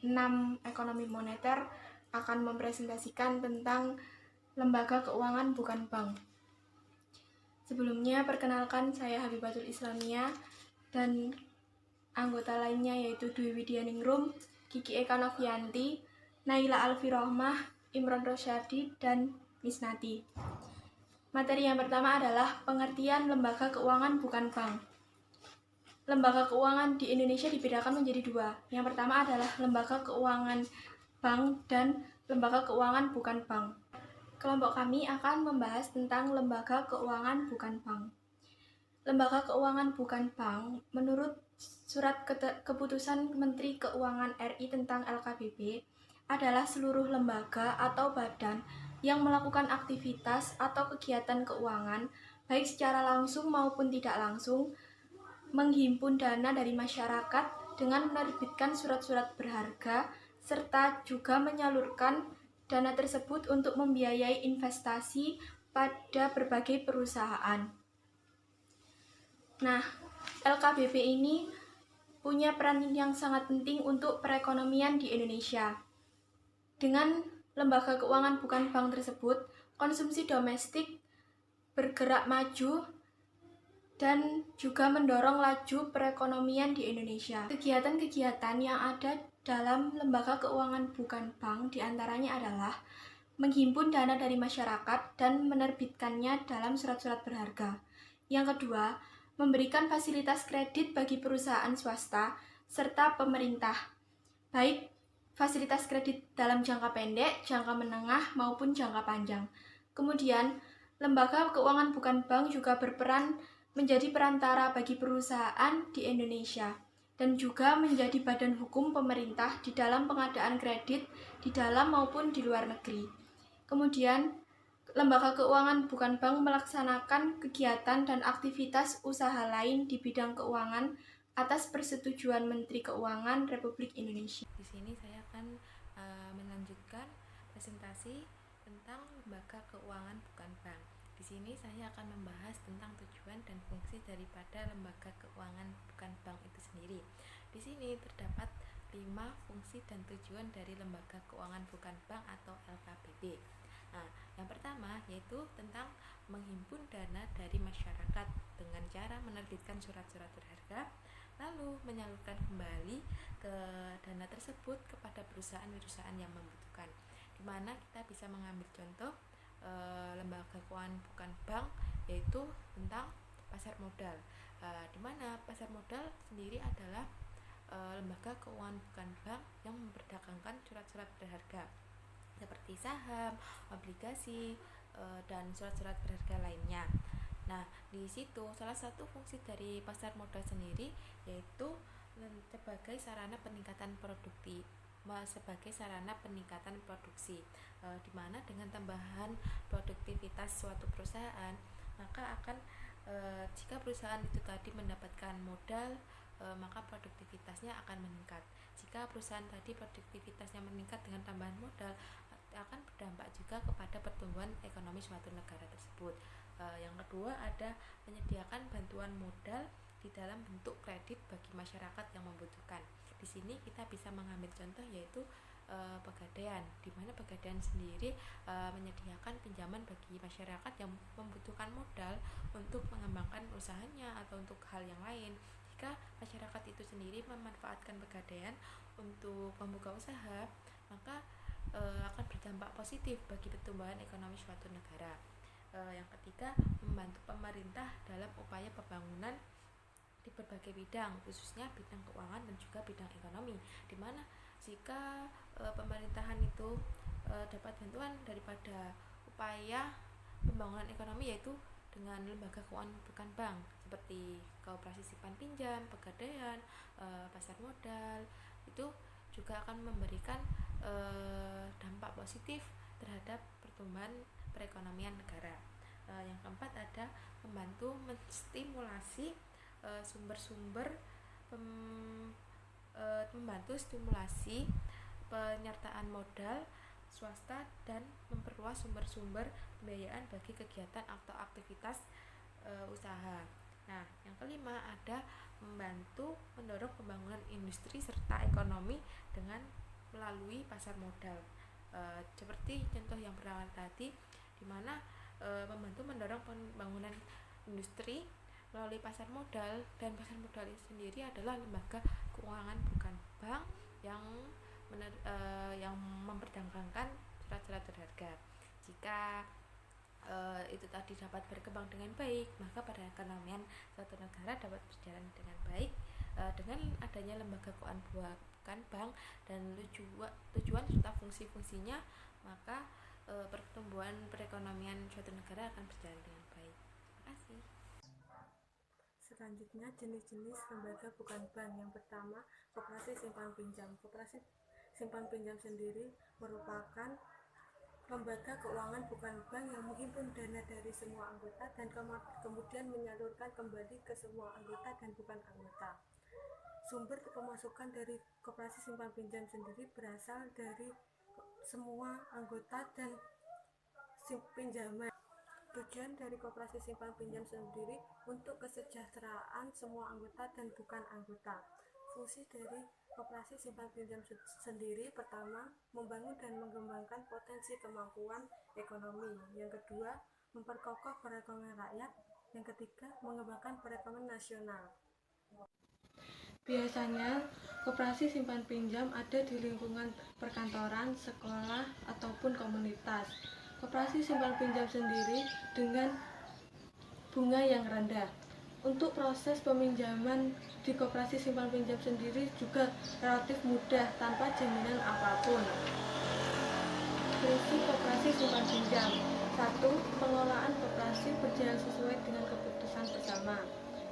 6 ekonomi moneter akan mempresentasikan tentang lembaga keuangan bukan bank. Sebelumnya, perkenalkan saya Habibatul Islamia dan anggota lainnya yaitu Dwi Widyaningrum, Kiki Eka Novianti, Naila Alfirohmah, Imron Rosyadi, dan Misnati. Materi yang pertama adalah pengertian lembaga keuangan bukan bank. Lembaga keuangan di Indonesia dibedakan menjadi dua. Yang pertama adalah lembaga keuangan bank dan lembaga keuangan bukan bank. Kelompok kami akan membahas tentang lembaga keuangan bukan bank. Lembaga keuangan bukan bank, menurut Surat Keputusan Menteri Keuangan RI tentang LKBP, adalah seluruh lembaga atau badan yang melakukan aktivitas atau kegiatan keuangan, baik secara langsung maupun tidak langsung, menghimpun dana dari masyarakat dengan menerbitkan surat-surat berharga, serta juga menyalurkan dana tersebut untuk membiayai investasi pada berbagai perusahaan. Nah, LKBP ini punya peran yang sangat penting untuk perekonomian di Indonesia. Dengan lembaga keuangan bukan bank tersebut, konsumsi domestik bergerak maju dan juga mendorong laju perekonomian di Indonesia. Kegiatan-kegiatan yang ada dalam lembaga keuangan bukan bank diantaranya adalah menghimpun dana dari masyarakat dan menerbitkannya dalam surat-surat berharga. Yang kedua, memberikan fasilitas kredit bagi perusahaan swasta serta pemerintah, baik fasilitas kredit dalam jangka pendek, jangka menengah, maupun jangka panjang. Kemudian, lembaga keuangan bukan bank juga berperan menjadi perantara bagi perusahaan di Indonesia dan juga menjadi badan hukum pemerintah di dalam pengadaan kredit di dalam maupun di luar negeri. Kemudian, lembaga keuangan bukan bank melaksanakan kegiatan dan aktivitas usaha lain di bidang keuangan atas persetujuan Menteri Keuangan Republik Indonesia. Di sini saya akan melanjutkan presentasi tentang lembaga keuangan bukan bank. Di sini saya akan membahas tentang tujuan dan fungsi daripada lembaga keuangan bukan bank itu sendiri. Di sini terdapat 5 fungsi dan tujuan dari lembaga keuangan bukan bank atau LKBP. Nah, yang pertama yaitu tentang menghimpun dana dari masyarakat dengan cara menerbitkan surat-surat berharga, lalu menyalurkan kembali ke dana tersebut kepada perusahaan-perusahaan yang membutuhkan. Di mana kita bisa mengambil contoh lembaga keuangan bukan bank yaitu tentang pasar modal, di mana pasar modal sendiri adalah lembaga keuangan bukan bank yang memperdagangkan surat-surat berharga seperti saham, obligasi, dan surat-surat berharga lainnya. Nah, di situ salah satu fungsi dari pasar modal sendiri yaitu sebagai sarana peningkatan produksi, di mana dengan tambahan produktivitas suatu perusahaan, maka akan jika perusahaan itu tadi mendapatkan modal, maka produktivitasnya akan meningkat. Jika perusahaan tadi produktivitasnya meningkat dengan tambahan modal, akan berdampak juga kepada pertumbuhan ekonomi suatu negara tersebut. Yang kedua ada menyediakan bantuan modal di dalam bentuk kredit bagi masyarakat yang membutuhkan. Di sini kita bisa mengambil contoh yaitu Pegadaian, di mana Pegadaian sendiri menyediakan pinjaman bagi masyarakat yang membutuhkan modal untuk mengembangkan usahanya atau untuk hal yang lain. Jika masyarakat itu sendiri memanfaatkan Pegadaian untuk membuka usaha, maka akan berdampak positif bagi pertumbuhan ekonomi suatu negara. Yang ketiga, membantu pemerintah dalam upaya pembangunan di berbagai bidang, khususnya bidang keuangan dan juga bidang ekonomi, di mana jika pemerintahan itu dapat bantuan daripada upaya pembangunan ekonomi yaitu dengan lembaga keuangan bukan bank seperti Koperasi Simpan Pinjam, Pegadaian, pasar modal, itu juga akan memberikan dampak positif terhadap pertumbuhan perekonomian negara. Yang keempat ada membantu menstimulasi membantu stimulasi penyertaan modal swasta dan memperluas sumber-sumber pembiayaan bagi kegiatan atau aktivitas usaha. Nah, yang kelima ada membantu mendorong pembangunan industri serta ekonomi dengan melalui pasar modal. Seperti contoh yang berawal tadi, di mana membantu mendorong pembangunan industri melalui pasar modal, dan pasar modal itu sendiri adalah lembaga keuangan bukan bank yang yang memperdagangkan surat-surat berharga. Jika itu tadi dapat berkembang dengan baik, maka perekonomian suatu negara dapat berjalan dengan baik dengan adanya lembaga keuangan bukan bank dan tujuan serta fungsi-fungsinya, maka pertumbuhan perekonomian suatu negara akan berjalan dengan baik. Terima kasih. Selanjutnya, jenis-jenis lembaga bukan bank. Yang pertama, koperasi simpan pinjam. Koperasi simpan pinjam sendiri merupakan lembaga keuangan bukan bank yang menghimpun dana dari semua anggota dan kemudian menyalurkan kembali ke semua anggota dan bukan anggota. Sumber pemasukan dari koperasi simpan pinjam sendiri berasal dari semua anggota dan pinjaman. Tujuan dari koperasi simpan pinjam sendiri untuk kesejahteraan semua anggota dan bukan anggota. Fungsi dari koperasi simpan pinjam sendiri, pertama, membangun dan mengembangkan potensi kemampuan ekonomi. Yang kedua, memperkokoh perekonomian rakyat. Yang ketiga, mengembangkan perekonomian nasional. Biasanya, koperasi simpan pinjam ada di lingkungan perkantoran, sekolah, ataupun komunitas. Koperasi simpan pinjam sendiri dengan bunga yang rendah. Untuk proses peminjaman di koperasi simpan pinjam sendiri juga relatif mudah tanpa jaminan apapun. Fungsi koperasi simpan pinjam: 1. Pengelolaan koperasi berjalan sesuai dengan keputusan bersama.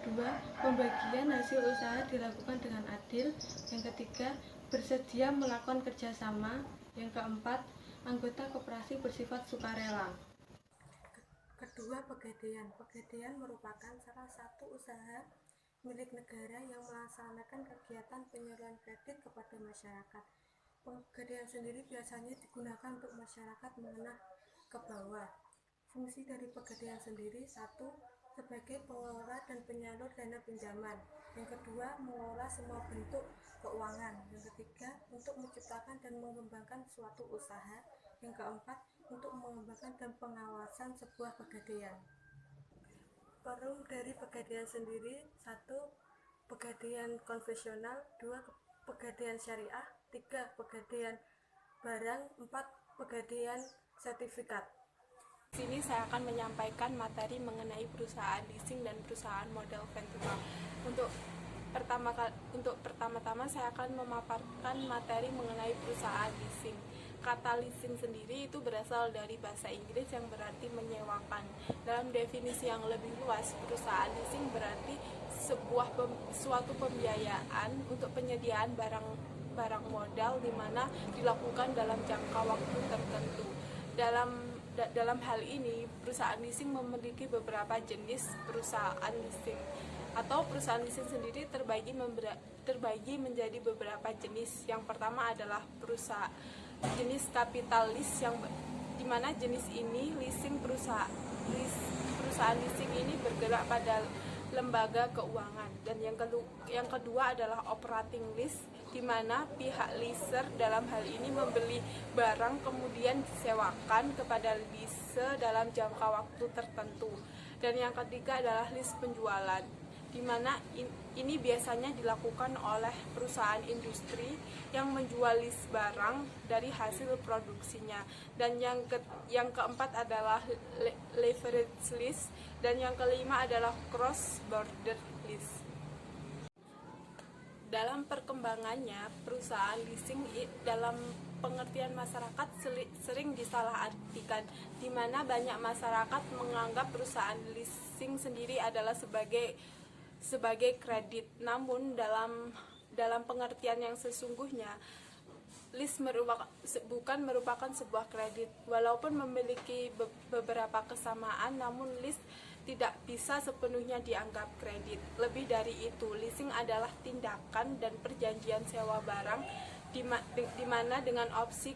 2. Pembagian hasil usaha dilakukan dengan adil. Yang ketiga, bersedia melakukan kerjasama. Yang keempat, anggota koperasi bersifat sukarela. Kedua, pegadaian. Pegadaian merupakan salah satu usaha milik negara yang melaksanakan kegiatan penyaluran kredit kepada masyarakat. Pegadaian sendiri biasanya digunakan untuk masyarakat menengah ke bawah. Fungsi dari pegadaian sendiri: 1. Sebagai pengelola dan penyalur dana pinjaman. Yang kedua, mengelola semua bentuk keuangan. Yang ketiga, untuk menciptakan dan mengembangkan suatu usaha. Yang keempat, untuk mengembangkan dan pengawasan sebuah pegadaian. Perum dari pegadaian sendiri: 1. Pegadaian konvensional. 2. Pegadaian syariah. 3. Pegadaian barang. 4. Pegadaian sertifikat. Di sini saya akan menyampaikan materi mengenai perusahaan leasing dan perusahaan modal ventura. Untuk pertama-tama saya akan memaparkan materi mengenai perusahaan leasing. Kata leasing sendiri itu berasal dari bahasa Inggris yang berarti menyewakan. Dalam definisi yang lebih luas, perusahaan leasing berarti suatu pembiayaan untuk penyediaan barang modal di mana dilakukan dalam jangka waktu tertentu. Dalam hal ini, perusahaan leasing memiliki beberapa jenis perusahaan leasing, atau perusahaan leasing sendiri terbagi menjadi beberapa jenis. Yang pertama adalah jenis capital lease, yang dimana jenis ini perusahaan leasing ini bergerak pada lembaga keuangan. Dan yang kedua adalah operating lease, di mana pihak leaser dalam hal ini membeli barang kemudian disewakan kepada leaser dalam jangka waktu tertentu. Dan yang ketiga adalah lease penjualan, di mana ini biasanya dilakukan oleh perusahaan industri yang menjual lease barang dari hasil produksinya. Dan yang keempat adalah leverage lease, dan yang kelima adalah cross border lease. Dalam perkembangannya, perusahaan leasing dalam pengertian masyarakat sering disalahartikan, di mana banyak masyarakat menganggap perusahaan leasing sendiri adalah sebagai kredit. Namun dalam pengertian yang sesungguhnya, lease bukan merupakan sebuah kredit. Walaupun memiliki beberapa kesamaan, namun lease tidak bisa sepenuhnya dianggap kredit. Lebih dari itu, leasing adalah tindakan dan perjanjian sewa barang di mana dengan opsi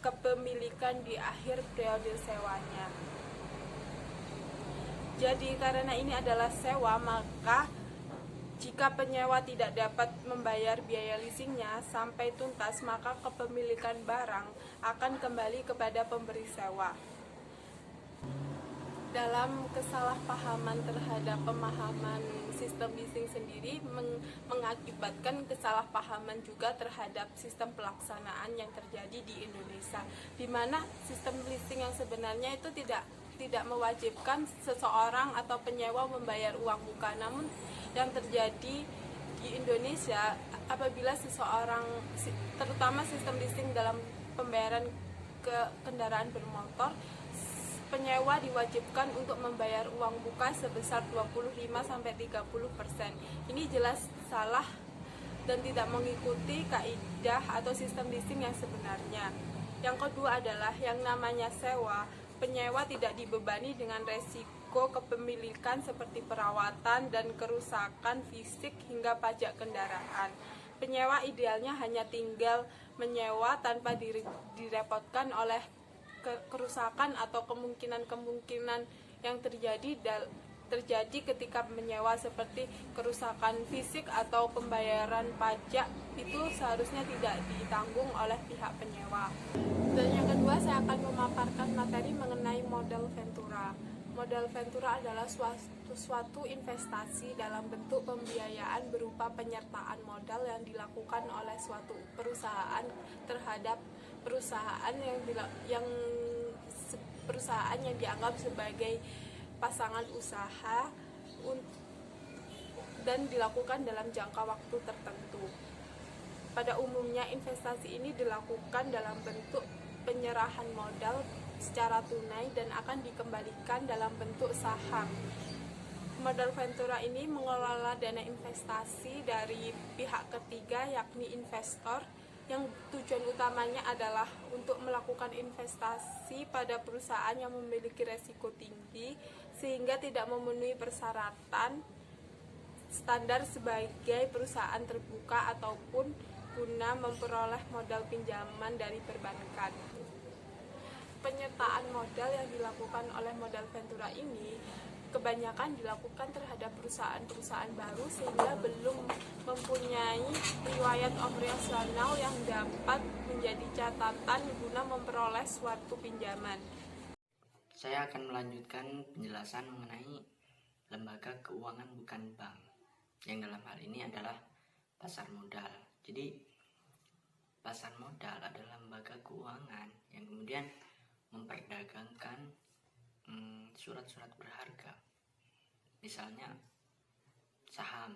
kepemilikan di akhir periode sewanya. Jadi karena ini adalah sewa, maka Jika penyewa tidak dapat membayar biaya leasingnya sampai tuntas, maka kepemilikan barang akan kembali kepada pemberi sewa. Dalam kesalahpahaman terhadap pemahaman sistem leasing sendiri mengakibatkan kesalahpahaman juga terhadap sistem pelaksanaan yang terjadi di Indonesia, di mana sistem leasing yang sebenarnya itu tidak mewajibkan seseorang atau penyewa membayar uang muka. Namun yang terjadi di Indonesia, apabila seseorang, terutama sistem leasing dalam pembayaran ke kendaraan bermotor, penyewa diwajibkan untuk membayar uang muka sebesar 25-30%. Ini jelas salah dan tidak mengikuti kaidah atau sistem leasing yang sebenarnya. Yang kedua adalah yang namanya sewa. Penyewa tidak dibebani dengan resiko kepemilikan seperti perawatan dan kerusakan fisik hingga pajak kendaraan. Penyewa idealnya hanya tinggal menyewa tanpa direpotkan oleh kerusakan atau kemungkinan yang terjadi ketika menyewa, seperti kerusakan fisik atau pembayaran pajak, itu seharusnya tidak ditanggung oleh pihak penyewa. Dan yang kedua, saya akan memaparkan materi mengenai modal ventura. Modal ventura adalah suatu investasi dalam bentuk pembiayaan berupa penyertaan modal yang dilakukan oleh suatu perusahaan terhadap perusahaan yang dianggap sebagai pasangan usaha dan dilakukan dalam jangka waktu tertentu. Pada umumnya investasi ini dilakukan dalam bentuk penyerahan modal secara tunai dan akan dikembalikan dalam bentuk saham. Modal ventura ini mengelola dana investasi dari pihak ketiga, yakni investor, yang tujuan utamanya adalah untuk melakukan investasi pada perusahaan yang memiliki resiko tinggi sehingga tidak memenuhi persyaratan standar sebagai perusahaan terbuka ataupun guna memperoleh modal pinjaman dari perbankan. Penyertaan modal yang dilakukan oleh modal ventura ini kebanyakan dilakukan terhadap perusahaan-perusahaan baru sehingga belum mempunyai riwayat operasional yang dapat menjadi catatan guna memperoleh suatu pinjaman. Saya akan melanjutkan penjelasan mengenai lembaga keuangan bukan bank, yang dalam hal ini adalah pasar modal. Jadi pasar modal adalah lembaga keuangan yang kemudian memperdagangkan surat-surat berharga, misalnya saham,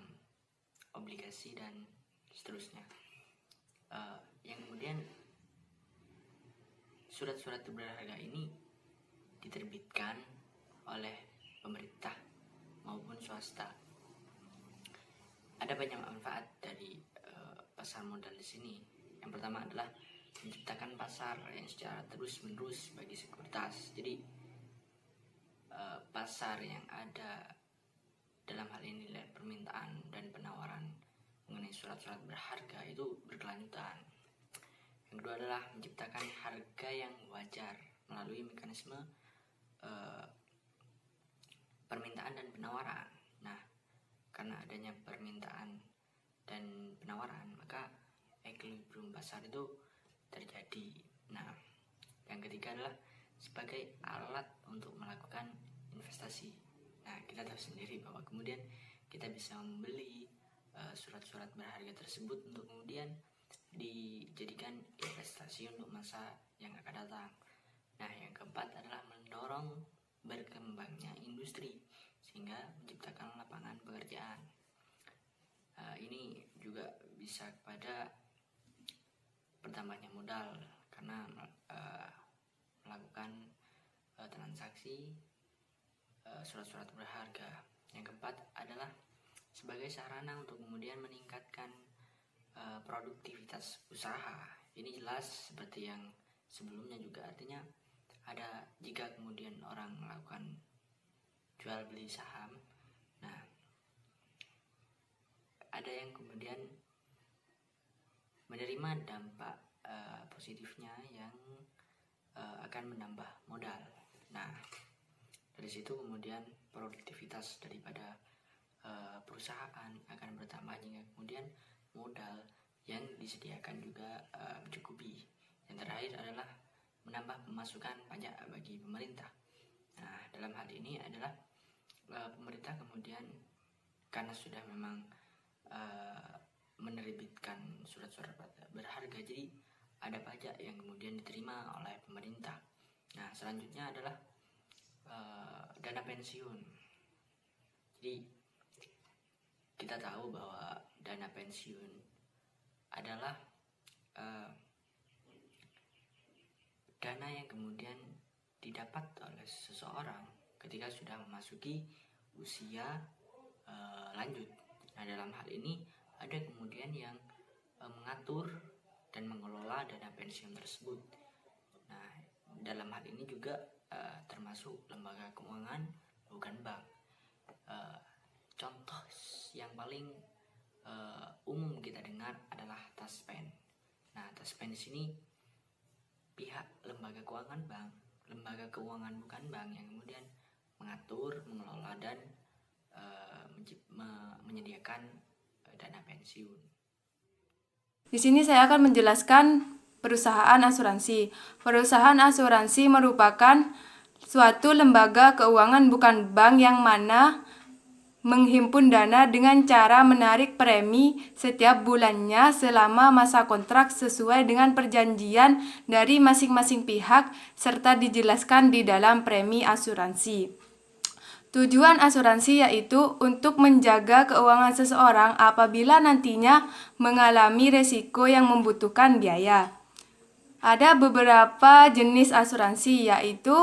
obligasi, dan seterusnya, yang kemudian surat-surat berharga ini diterbitkan oleh pemerintah maupun swasta. Ada banyak manfaat dari pasar modal di sini. Yang pertama adalah menciptakan pasar yang secara terus-menerus bagi sekuritas. Jadi pasar yang ada dalam hal ini nilai permintaan dan penawaran mengenai surat-surat berharga itu berkelanjutan. Yang kedua adalah menciptakan harga yang wajar melalui mekanisme permintaan dan penawaran. Nah, karena adanya permintaan dan penawaran, maka equilibrium pasar itu terjadi. Nah, yang ketiga adalah sebagai alat untuk melakukan investasi. Nah, kita tahu sendiri bahwa kemudian kita bisa membeli surat-surat berharga tersebut untuk kemudian dijadikan investasi untuk masa yang akan datang. Nah, yang keempat adalah mendorong berkembangnya industri sehingga menciptakan lapangan pekerjaan. Ini juga bisa kepada bertambahnya modal karena melakukan transaksi surat-surat berharga. Yang keempat adalah sebagai sarana untuk kemudian meningkatkan produktivitas usaha. Ini jelas seperti yang sebelumnya juga, artinya ada jika kemudian orang melakukan jual beli saham, nah ada yang kemudian menerima dampak positifnya yang akan menambah modal. Nah, dari situ kemudian produktivitas daripada perusahaan akan bertambah hingga kemudian modal yang disediakan juga mencukupi. Yang terakhir adalah menambah pemasukan pajak bagi pemerintah. Nah, dalam hal ini adalah pemerintah kemudian karena sudah memang menerbitkan surat-surat berharga, jadi ada pajak yang kemudian diterima oleh pemerintah. Nah, selanjutnya adalah dana pensiun. Jadi kita tahu bahwa dana pensiun adalah dana yang kemudian didapat oleh seseorang ketika sudah memasuki usia lanjut. Nah, dalam hal ini ada kemudian yang mengatur dan mengelola dana pensiun tersebut. Nah, dalam hal ini juga termasuk lembaga keuangan, bukan bank. Contoh yang paling umum kita dengar adalah Taspen. Nah, Taspen di sini pihak lembaga keuangan bank, lembaga keuangan bukan bank yang kemudian mengatur, mengelola dan menyediakan dana pensiun. Di sini saya akan menjelaskan perusahaan asuransi. Perusahaan asuransi merupakan suatu lembaga keuangan bukan bank yang mana menghimpun dana dengan cara menarik premi setiap bulannya selama masa kontrak sesuai dengan perjanjian dari masing-masing pihak serta dijelaskan di dalam premi asuransi. Tujuan asuransi yaitu untuk menjaga keuangan seseorang apabila nantinya mengalami resiko yang membutuhkan biaya. Ada beberapa jenis asuransi yaitu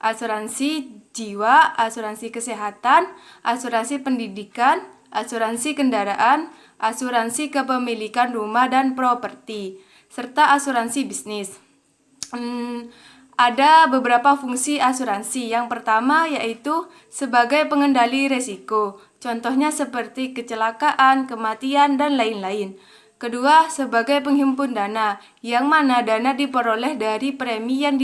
asuransi jiwa, asuransi kesehatan, asuransi pendidikan, asuransi kendaraan, asuransi kepemilikan rumah dan properti, serta asuransi bisnis. Ada beberapa fungsi asuransi. Yang pertama yaitu sebagai pengendali risiko. Contohnya seperti kecelakaan, kematian, dan lain-lain. Kedua, sebagai penghimpun dana, yang mana dana diperoleh dari premi yang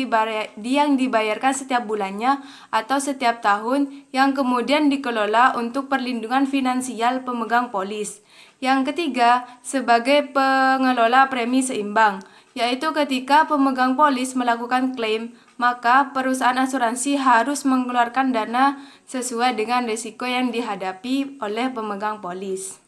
dibayarkan setiap bulannya atau setiap tahun yang kemudian dikelola untuk perlindungan finansial pemegang polis. Yang ketiga, sebagai pengelola premi seimbang, yaitu ketika pemegang polis melakukan klaim, maka perusahaan asuransi harus mengeluarkan dana sesuai dengan risiko yang dihadapi oleh pemegang polis.